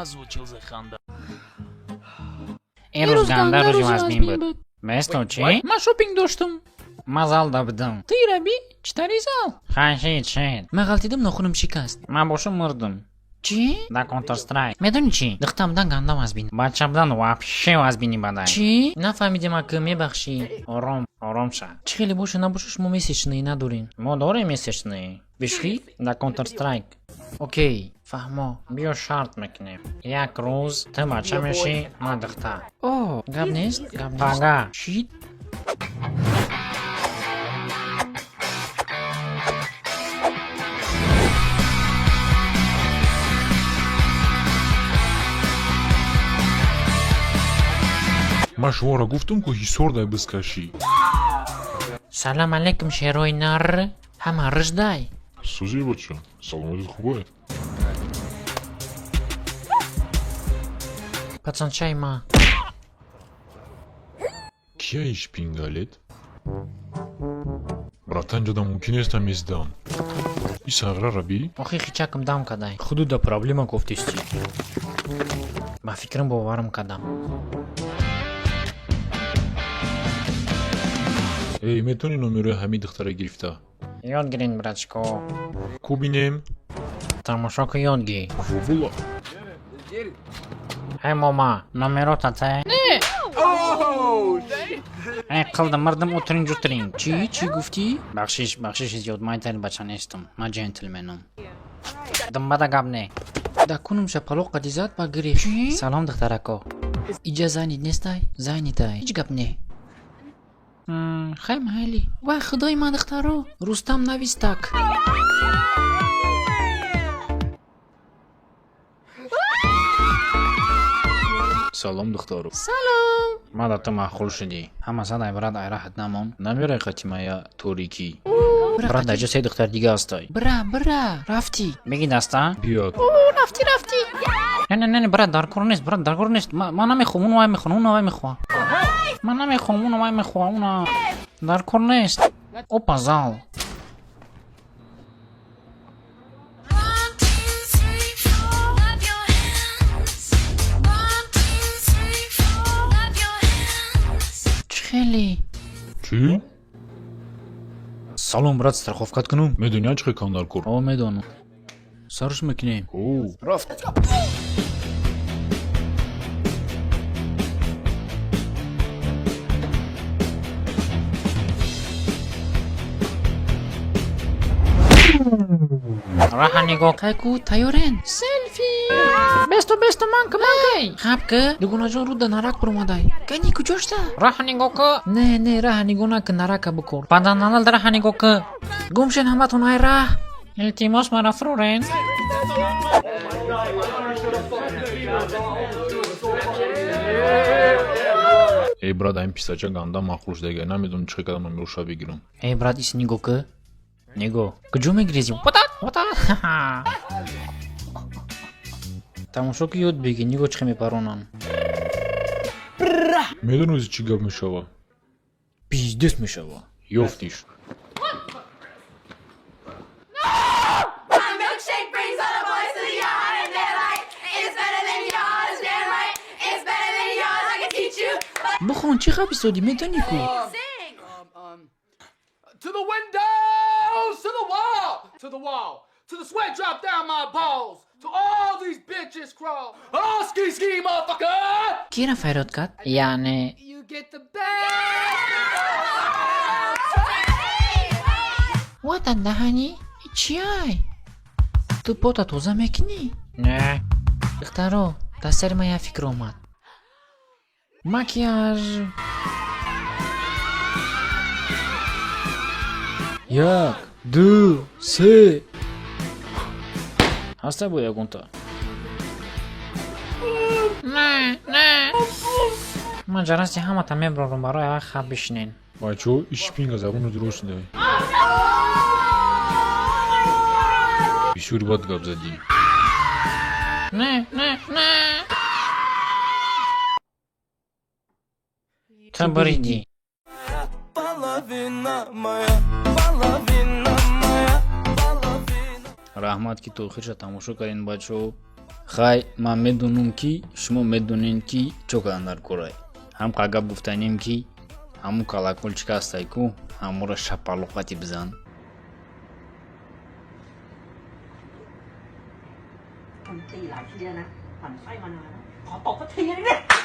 озвучил за Ханда. امروز گنده روزی مزمین بود. مثل چی؟ ما شوپینگ داشتم. مزال دابدم. Ты, Раби, читали зал? خشید. من غلطیدم ناخونم شکست. من باشم مردم. چی؟ در کانتر استرایک. میدونی چی؟ دختمدن گندم از بین. بچه‌بودن وابشه از بینی بدن. چی؟ نفهمیدم اگه میبخشی. آرام شد. چه خیلی باشه نباشش ما میسیشنی ندارین. ما داریم میسشنی. بشخی؟ در کانتر استرایک. اوکی فهمو. بیا شرط میکنیم. یک روز تو بچه میشی من دختر. اوه گب نیست؟ گب نیست. پگه. چی؟ من شما را گفتم که هیسور دای بسکشی. سلام علیکم شیروی نر. همه رجدای. سوزی بچه سلامتت خوبه؟ پچان چای ما. کیا ایش پینگالید؟ براتن جدا ممکن است هم ازدان. ای ساغره را بی؟ آخی خیچکم دام کدای. خودت در پرابلما گفتیستی. با فکرم باورم کدام. ای میتونی نمره همین دختره گرفته؟ یاد گرین برچکو. کو بینیم؟ تماشا که یاد گی. والا ای ماما نمرات ته؟ نه. ای قلدم مردم اوترین جوترین. چی گفتی؟ بخشش زیاد من تری بچه نیستم. من جنتلمنم. دم بده گب نه. دا کنم شپلو قدیزات با گریف. چی؟ سلام دخترکو. ایجا زنید نیستای؟ زنیدای. هیچ گپ نه. خیلی حالی. و خدای من دخترو. رستم نویستک. سلام دخترو. سلام. ما در تو معقول شدی. همه صدای براد ایراحت نمون. نمیره قطیمه یا توریکی. براد در جا سه دختر دیگه هستای. برا رفتی. بگی دسته؟ بیاد. رفتی. نه براد دارکور نیست. ما نمیخوام اونو وای میخوام. من نمیخوام اونو وای میخوام. اونو دارکور نیست. او پازال. خیلی. چی؟ سلام براد страховкат کنم. میدونی چه کاندار کور؟ او میدونم. سرش میکنیم. او رفت. راح نگو. کایکو تایورن. سلفی. بستو mank. خبکه دگونا جان رو دا نرک پرومادای. کنی کجاشتا؟ راح نگو که. نه راه نگونا که نرک بکور. بعدن نال در راح نگو که. گمشن همتون های راه. التماس مرا فرورن. ای براد این پیستاچه گنده مخلوش دیگه نمیدونم چه کدام من روشا بگیرم. ای براد ایس نگو که. نگو. کجا میگریزیم؟ وطا. تماشا که یاد بگی نگو چه میپرونن. میدونی چی گپ میشوه؟ بیزدست میشوه. یفتیش. Milkshake brings all the boys to the yard and they're like, it's better than yours, damn right, it's better than yours, I can teach you, but بخون چی خبی سودی میدونی کو؟ sing. To the windows, to the wall, to the sweat drop down my balls, to all these bitches crawl. Oh, ski, motherfucker! کی را فریاد کرد؟ یعنی You get the best. وطن دهنی؟ چی های؟ تو پاتا توزه میکنی؟ نه. دخترو در سر من یه فکر اومد. مکیاژ. یک دو سه. هسته بود یکون تا. نه من جرستی همه تا میبرارم برای خواب بشنین. بچه ایش پینگ زبون درست نه. بیشوری باید گپ زدی. نه تو بریدی. رحمت کی توخیر شد تماشا کردین بچو. خای من میدونم که شما میدونین که چقدر کره هم قاقب گفتنیم که همون کلاکل چکاستای کو همون را شپالوقاتی بزن Mìnhตีlại kia nè, mình xoay mà nè, họ tột cái thi đi nè.